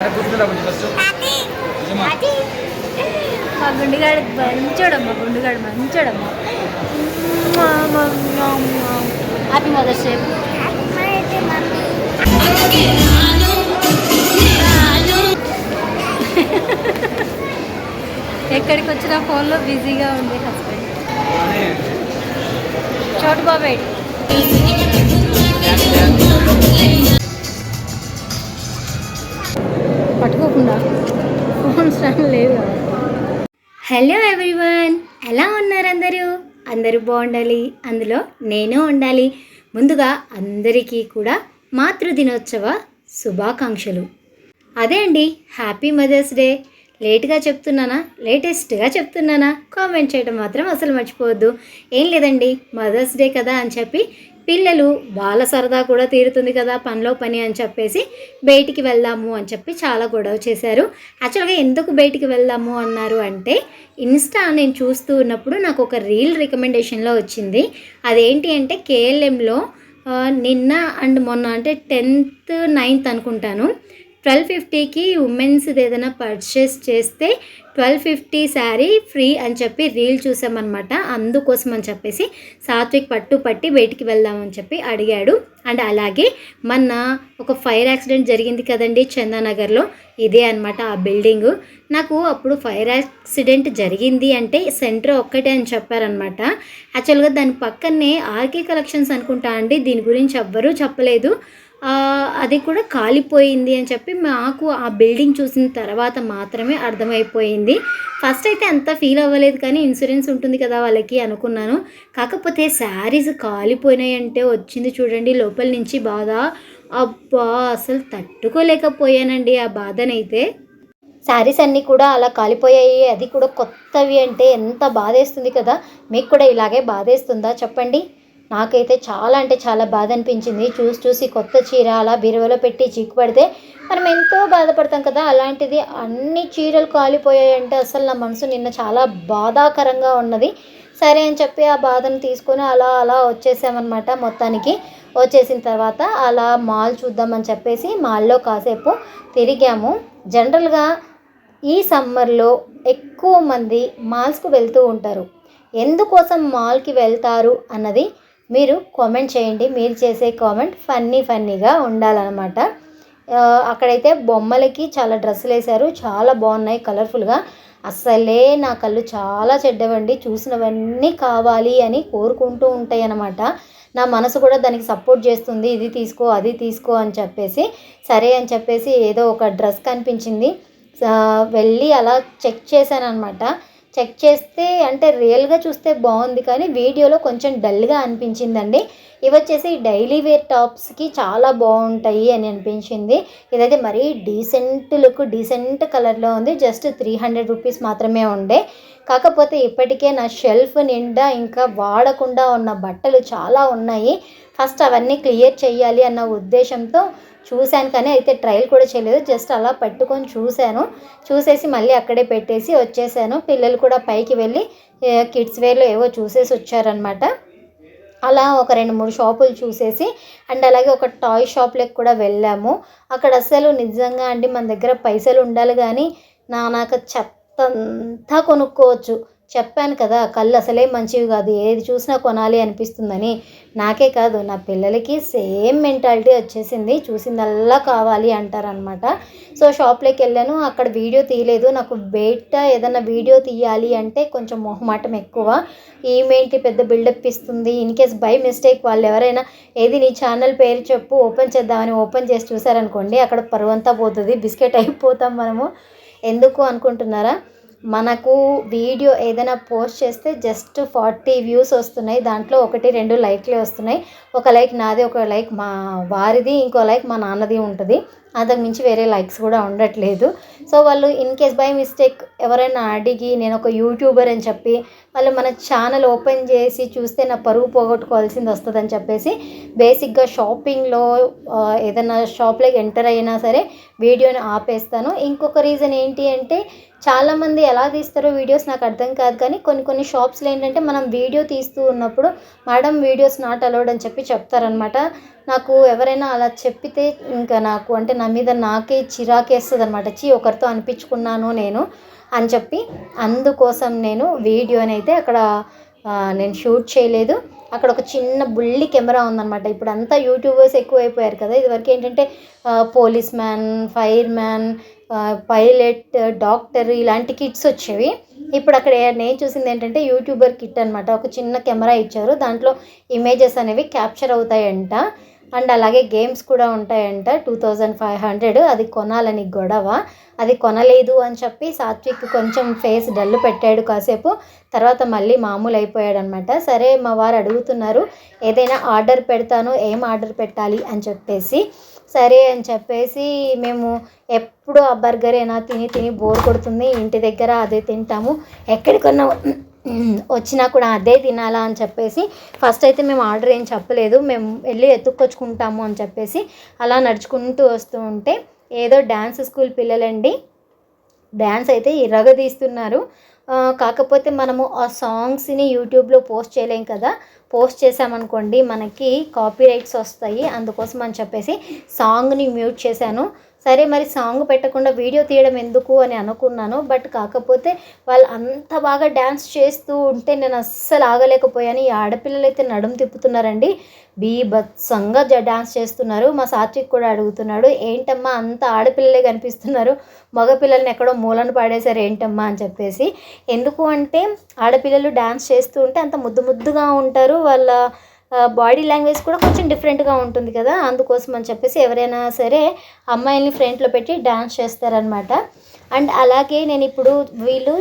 మా గుండుగాడు మంచోడమ్మా, గుండుగాడు మంచోడమ్మా. Happy mother's day. ఎక్కడికి వచ్చినా ఫోన్లో బిజీగా ఉంది హస్బెండ్. చోటు బాబాయ్ పట్టుకోకుండా ఫోన్ స్టాండ్ లేదు. హలో ఎవ్రీవన్, ఎలా ఉన్నారు అందరూ? అందరూ బాగుండాలి, అందులో నేను ఉండాలి. ముందుగా అందరికీ కూడా మాతృదినోత్సవ శుభాకాంక్షలు. అదే అండి, హ్యాపీ మదర్స్ డే. లేట్గా చెప్తున్నానా, లేటెస్ట్గా చెప్తున్నానా? కామెంట్ చేయడం మాత్రం అసలు మర్చిపోవద్దు. ఏం లేదండి, మదర్స్ డే కదా అని చెప్పి పిల్లలు వాళ్ళ సరదా కూడా తీరుతుంది కదా పనిలో పని అని చెప్పేసి బయటికి వెళ్దాము అని చెప్పి చాలా గొడవ చేశారు. యాక్చువల్గా ఎందుకు బయటికి వెళ్దాము అన్నారు అంటే, ఇన్స్టా నేను చూస్తూ ఉన్నప్పుడు నాకు ఒక రీల్ రికమెండేషన్లో వచ్చింది. అదేంటి అంటే కేఎల్ఎంలో నిన్న అండ్ మొన్న అంటే 10th 9th అనుకుంటాను 1250కి ఉమెన్స్ది ఏదైనా పర్చేస్ చేస్తే 1250 శారీ ఫ్రీ అని చెప్పి రీల్ చూసామన్నమాట. అందుకోసం అని చెప్పేసి సాత్విక్ పట్టి బయటికి వెళ్దామని చెప్పి అడిగాడు. అండ్ అలాగే మొన్న ఒక ఫైర్ యాక్సిడెంట్ జరిగింది కదండి చందానగర్లో, ఇదే అనమాట ఆ బిల్డింగు. నాకు అప్పుడు ఫైర్ యాక్సిడెంట్ జరిగింది అంటే సెంటర్ ఒక్కటే అని చెప్పారనమాట. యాక్చువల్గా దాని పక్కనే ఆర్కే కలెక్షన్స్ అనుకుంటా అండి, దీని గురించి ఎవ్వరూ చెప్పలేదు. అది కూడా కాలిపోయింది అని చెప్పి మాకు ఆ బిల్డింగ్ చూసిన తర్వాత మాత్రమే అర్థమైపోయింది. ఫస్ట్ అయితే అంత ఫీల్ అవ్వలేదు, కానీ ఇన్సూరెన్స్ ఉంటుంది కదా వాళ్ళకి అనుకున్నాను. కాకపోతే శారీస్ కాలిపోయినాయంటే వచ్చింది చూడండి లోపల నుంచి బాధ. అబ్బా, అసలు తట్టుకోలేకపోయానండి ఆ బాధనైతే. శారీస్ అన్నీ కూడా అలా కాలిపోయాయి, అది కూడా కొత్తవి అంటే ఎంత బాధేస్తుంది కదా. మీకు కూడా ఇలాగే బాధేస్తుందా చెప్పండి? నాకైతే చాలా అంటే చాలా బాధ అనిపించింది. చూసి కొత్త చీర అలా బీరువాలో పెట్టి చిక్కుపడితే మనం ఎంతో బాధపడతాం కదా. అలాంటిది అన్ని చీరలు కాలిపోయాయంటే అసలు నా మనసు నిన్న చాలా బాధాకరంగా ఉన్నది. సరే అని చెప్పి ఆ బాధను తీసుకొని అలా వచ్చేసామన్నమాట. మొత్తానికి వచ్చేసిన తర్వాత అలా మాల్ చూద్దామని చెప్పేసి మాల్లో కాసేపు తిరిగాము. జనరల్గా ఈ సమ్మర్లో ఎక్కువ మంది మాల్స్కు వెళ్తూ ఉంటారు. ఎందుకోసం మాల్కి వెళ్తారు అన్నది మీరు కామెంట్ చేయండి. మీరు చేసే కామెంట్ ఫన్నీగా ఉండాలన్నమాట. అక్కడైతే బొమ్మలకి చాలా డ్రెస్సులు వేశారు, చాలా బాగున్నాయి కలర్ఫుల్గా. అస్సలే నా కళ్ళు చాలా చెడ్డవండి, చూసినవన్నీ కావాలి అని కోరుకుంటూ ఉంటాయి అన్నమాట. నా మనసు కూడా దానికి సపోర్ట్ చేస్తుంది, ఇది తీసుకో అది తీసుకో అని చెప్పేసి. సరే అని చెప్పేసి ఏదో ఒక డ్రెస్ కనిపించింది, వెళ్ళి అలా చెక్ చేశాను అనమాట. చెక్ చేస్తే అంటే రియల్గా చూస్తే బాగుంది, కానీ వీడియోలో కొంచెం డల్గా అనిపించిందండి. ఇవి వచ్చేసి డైలీ వేర్ టాప్స్కి చాలా బాగుంటాయి అని అనిపించింది. ఇదైతే మరీ డీసెంట్ లుక్, డీసెంట్ కలర్లో ఉంది. జస్ట్ 300 రూపీస్ మాత్రమే ఉండే. కాకపోతే ఇప్పటికే నా షెల్ఫ్ నిండా ఇంకా వాడకుండా ఉన్న బట్టలు చాలా ఉన్నాయి. ఫస్ట్ అవన్నీ క్లియర్ చేయాలి అన్న ఉద్దేశంతో చూశాను, కానీ అయితే ట్రయల్ కూడా చేయలేదు. జస్ట్ అలా పట్టుకొని చూసేసి మళ్ళీ అక్కడే పెట్టేసి వచ్చేసాను. పిల్లలు కూడా పైకి వెళ్ళి కిడ్స్ వేర్లో ఏవో చూసేసి వచ్చారనమాట. అలా ఒక 2-3 షాపులు చూసేసి అండ్ అలాగే ఒక టాయ్ షాప్లకు కూడా వెళ్ళాము. అక్కడ అసలు నిజంగా అండి మన దగ్గర పైసలు ఉండాలి, కానీ నాకు చెత్తంతా కొనుక్కోవచ్చు. చెప్పాను కదా, కళ్ళు అసలే మంచివి కాదు, ఏది చూసినా కొనాలి అనిపిస్తుందని. నాకే కాదు నా పిల్లలకి సేమ్ మెంటాలిటీ వచ్చేసింది, చూసిందల్లా కావాలి అంటారనమాట. సో షాప్లోకి వెళ్ళాను, అక్కడ వీడియో తీయలేదు. నాకు బయట ఏదైనా వీడియో తీయాలి అంటే కొంచెం మొహమాటం ఎక్కువ. ఈమెంటి పెద్ద బిల్డప్ ఇస్తుంది, ఇన్కేస్ బై మిస్టేక్ వాళ్ళు ఎవరైనా ఏది నీ ఛానల్ పేరు చెప్పు ఓపెన్ చేద్దామని ఓపెన్ చేసి చూసారనుకోండి, అక్కడ పరువంతా పోతుంది, బిస్కెట్ అయిపోతాం మనము. ఎందుకు అనుకుంటున్నారా? మనకు వీడియో ఏదైనా పోస్ట్ చేస్తే జస్ట్ 40 వ్యూస్ వస్తున్నాయి, దాంట్లో 1-2 లైక్లే వస్తున్నాయి. ఒక లైక్ నాది, ఒక లైక్ మా వారిది, ఇంకో లైక్ మా నాన్నది ఉంటుంది. అంతకు మించి వేరే లైక్స్ కూడా ఉండట్లేదు. సో వాళ్ళు ఇన్ కేస్ బై మిస్టేక్ ఎవరైనా అడిగి నేను ఒక యూట్యూబర్ అని చెప్పి వాళ్ళు మన ఛానల్ ఓపెన్ చేసి చూస్తే నా పరువు పోగొట్టుకోవాల్సింది వస్తుందని చెప్పేసి బేసిక్గా షాపింగ్లో ఏదైనా షాప్లోకి ఎంటర్ అయినా సరే వీడియోని ఆపేస్తాను. ఇంకొక రీజన్ ఏంటి అంటే చాలామంది ఎలా తీస్తారో వీడియోస్ నాకు అర్థం కాదు, కానీ కొన్ని షాప్స్లో ఏంటంటే మనం వీడియో తీస్తూ ఉన్నప్పుడు మేడం వీడియోస్ నాట్ అలౌడ్ అని చెప్పి చెప్తారనమాట. నాకు ఎవరైనా అలా చెప్పితే ఇంకా నాకు అంటే నా మీద నాకే చిరాకేస్తుంది అనమాట. ఒకరితో అనిపించుకున్నాను నేను అని చెప్పి, అందుకోసం నేను వీడియోనైతే అక్కడ నేను షూట్ చేయలేదు. అక్కడ ఒక చిన్న బుల్లి కెమెరా ఉందన్నమాట. ఇప్పుడు అంతా యూట్యూబర్స్ ఎక్కువైపోయారు కదా. ఇదివరకు ఏంటంటే police man, fire man, pilot, doctor ఇలాంటి కిట్స్ వచ్చేవి. ఇప్పుడు అక్కడ నేను చూసింది ఏంటంటే యూట్యూబర్ కిట్ అనమాట. ఒక చిన్న కెమెరా ఇచ్చారు, దాంట్లో ఇమేజెస్ అనేవి క్యాప్చర్ అవుతాయంట. అండ్ అలాగే గేమ్స్ కూడా ఉంటాయంట. 2500 అది కొనాలని గొడవ. అది కొనలేదు అని చెప్పి సాత్విక్ కొంచెం ఫేస్ డల్ పెట్టాడు కాసేపు. తర్వాత మళ్ళీ మామూలు అయిపోయాడు అనమాట. సరే మా వారు అడుగుతున్నారు ఏదైనా ఆర్డర్ పెడతాను, ఏం ఆర్డర్ పెట్టాలి అని చెప్పేసి. సరే అని చెప్పేసి మేము ఎప్పుడు ఆ బర్గరేనా తిని బోర్ కొడుతుంది, ఇంటి దగ్గర అదే తింటాము, ఎక్కడికన్నా వచ్చినా కూడా అదే తినాలా అని చెప్పేసి ఫస్ట్ అయితే మేము ఆర్డర్ ఏం చెప్పలేదు, మేము వెళ్ళి ఎత్తుక్కొచ్చుకుంటాము అని చెప్పేసి అలా నడుచుకుంటూ వస్తూ ఉంటే ఏదో డ్యాన్స్ స్కూల్ పిల్లలండి డ్యాన్స్ అయితే ఇరగదీస్తున్నారు. కాకపోతే మనము ఆ సాంగ్స్ని యూట్యూబ్లో పోస్ట్ చేయలేం కదా. పోస్ట్ చేసామనుకోండి మనకి కాపీరైట్స్ వస్తాయి. అందుకోసం అని చెప్పేసి సాంగ్ని మ్యూట్ చేశాను. సరే మరి సాంగ్ పెట్టకుండా వీడియో తీయడం ఎందుకు అని అనుకున్నాను. బట్ కాకపోతే వాళ్ళు అంత బాగా డ్యాన్స్ చేస్తూ ఉంటే నేను అస్సలు ఆగలేకపోయాను. ఈ ఆడపిల్లలు అయితే నడుము తిప్పుతున్నారండి, బీభత్సంగా డ్యాన్స్ చేస్తున్నారు. మా సాత్విక్ కూడా అడుగుతున్నాడు ఏంటమ్మా అంత ఆడపిల్లలే కనిపిస్తున్నారు, మగపిల్లల్ని ఎక్కడో మూలను పాడేశారు ఏంటమ్మా అని చెప్పేసి. ఎందుకు అంటే ఆడపిల్లలు డ్యాన్స్ చేస్తూ ఉంటే అంత ముద్దుగా ఉంటారు, వాళ్ళ బాడీ లాంగ్వేజ్ కూడా కొంచెం డిఫరెంట్గా ఉంటుంది కదా. అందుకోసం అని చెప్పేసి ఎవరైనా సరే అమ్మాయిల్ని ఫ్రంట్లో పెట్టి డ్యాన్స్ చేస్తారనమాట. అండ్ అలాగే నేను ఇప్పుడు వీళ్ళు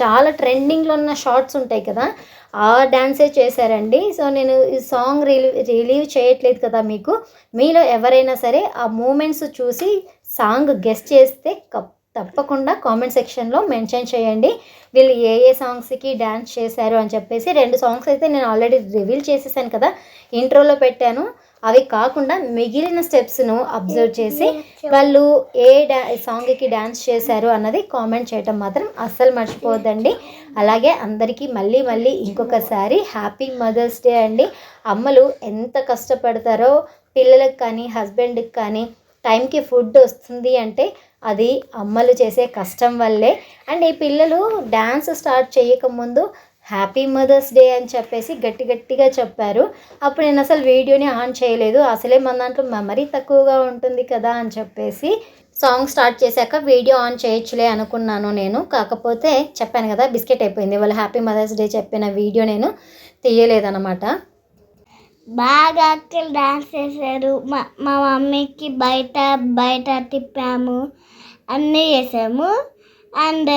చాలా ట్రెండింగ్లో ఉన్న షార్ట్స్ ఉంటాయి కదా, ఆ డ్యాన్సే చేశారండి. సో నేను ఈ సాంగ్ రిలీవ్ చేయట్లేదు కదా మీకు, మీలో ఎవరైనా సరే ఆ మూమెంట్స్ చూసి సాంగ్ గెస్ చేస్తే తప్పకుండా కామెంట్ సెక్షన్లో మెన్షన్ చేయండి వీళ్ళు ఏ సాంగ్స్కి డ్యాన్స్ చేశారు అని చెప్పేసి. 2 సాంగ్స్ అయితే నేను ఆల్రెడీ రివీల్ చేసేసాను కదా, ఇంట్రోలో పెట్టాను. అవి కాకుండా మిగిలిన స్టెప్స్ను అబ్జర్వ్ చేసి వాళ్ళు ఏ సాంగ్కి డ్యాన్స్ చేశారు అన్నది కామెంట్ చేయటం మాత్రం అస్సలు మర్చిపోవద్దండి. అలాగే అందరికీ మళ్ళీ ఇంకొకసారి హ్యాపీ మదర్స్ డే అండి. అమ్మలు ఎంత కష్టపడతారో పిల్లలకు కానీ హస్బెండ్కి కానీ టైంకి ఫుడ్ వస్తుంది అంటే అది అమ్మలు చేసే కష్టం వల్లే. అండ్ ఈ పిల్లలు డ్యాన్స్ స్టార్ట్ చేయకముందు హ్యాపీ మదర్స్ డే అని చెప్పేసి గట్టిగా చెప్పారు. అప్పుడు నేను అసలు వీడియోని ఆన్ చేయలేదు, అసలే మన దాంట్లో మెమరీ తక్కువగా ఉంటుంది కదా అని చెప్పేసి సాంగ్ స్టార్ట్ చేశాక వీడియో ఆన్ చేయొచ్చులే అనుకున్నాను నేను. కాకపోతే చెప్పాను కదా బిస్కెట్ అయిపోయింది, వాళ్ళు హ్యాపీ మదర్స్ డే చెప్పిన వీడియో నేను తీయలేదన్నమాట. బాగా అక్కలు డాన్స్ చేశారు. మా మమ్మీకి బయట తిప్పాము, అన్నీ చేసాము. అండ్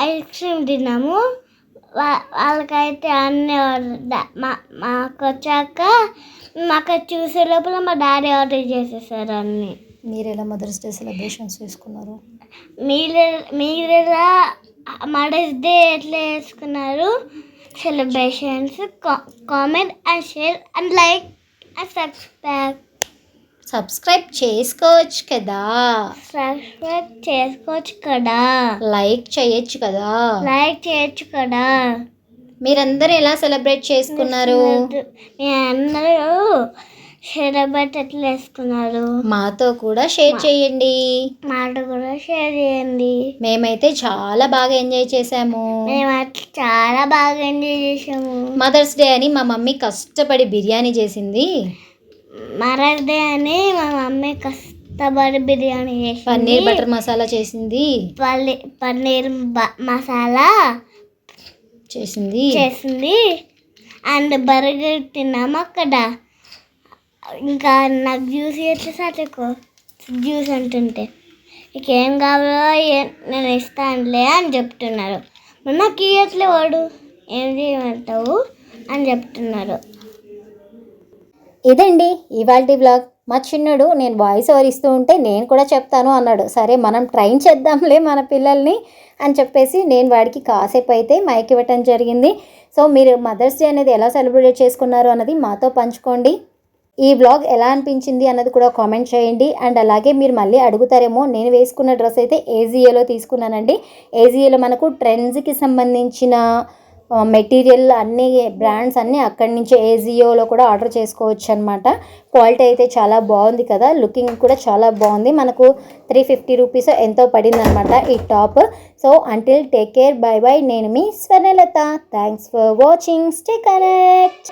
ఐస్ క్రీమ్ తిన్నాము. వాళ్ళకైతే అన్నీ మాకు వచ్చాక మాకు చూసే లోపల మా డాడీ ఆర్డర్ చేసేసారు అన్నీ. మీరు ఎలా మదర్స్ డే సెలబ్రేషన్స్ చేసుకున్నారు? మీరెలా మదర్స్ డే ఎట్లా చేసుకున్నారు? Celebrations comment and share and like and subscribe చేసుకోవచ్చు కదా, లైక్ చేయొచ్చు కదా. మీరందరూ ఎలా సెలబ్రేట్ చేసుకున్నారు? అందరూ సెలబ్రేట్ ఎట్లా చేసుకున్నారు మాతో కూడా షేర్ చేయండి. మేమైతే చాలా బాగా ఎంజాయ్ చేసాము. మదర్స్ డే అని మా మమ్మీ కష్టపడి బిర్యానీ చేసింది. మదర్స్ డే అని మా మమ్మీ కష్టపడి బిర్యానీ చేసింది. పన్నీర్ బటర్ మసాలా చేసింది. పన్నీర్ మసాలా చేసింది. అండ్ బర్గర్ తిన్నాము అక్కడ. ఇంకా నాకు జ్యూస్ ఎట్లా సాటుకో జ్యూస్ అంటుంటే ఇంకేం కావాలో నేను ఇస్తానులే అని చెప్తున్నారు. నాకు ఇవ్వట్లే వాడు ఏం చేయమంటావు అని చెప్తున్నారు. ఇదండి ఇవాల్టి వ్లాగ్. మా చిన్నడు నేను వాయిస్ ఓవర్ ఇస్తూ ఉంటే నేను కూడా చెప్తాను అన్నాడు. సరే మనం ట్రైన్ చేద్దాంలే మన పిల్లల్ని అని చెప్పేసి నేను వాడికి కాసేపు అయితే మైక్ ఇవ్వటం జరిగింది. సో మీరు మదర్స్ డే అనేది ఎలా సెలబ్రేట్ చేసుకున్నారు అన్నది మాతో పంచుకోండి. ఈ వ్లాగ్ ఎలా అనిపించింది అన్నది కూడా కామెంట్ చేయండి. అండ్ అలాగే మీరు మళ్ళీ అడుగుతారేమో, నేను వేసుకున్న డ్రెస్ అయితే ఏజియోలో తీసుకున్నానండి. ఏజియోలో మనకు ట్రెండ్స్కి సంబంధించిన మెటీరియల్ అన్ని బ్రాండ్స్ అన్నీ అక్కడి నుంచి ఏజియోలో కూడా ఆర్డర్ చేసుకోవచ్చు అనమాట. క్వాలిటీ అయితే చాలా బాగుంది కదా, లుకింగ్ కూడా చాలా బాగుంది. మనకు 350 రూపీస్ ఎంతో పడింది అనమాట ఈ top. So until take care, bye bye. నేను మీ Swarnalatha. Thanks for watching. Stay connect.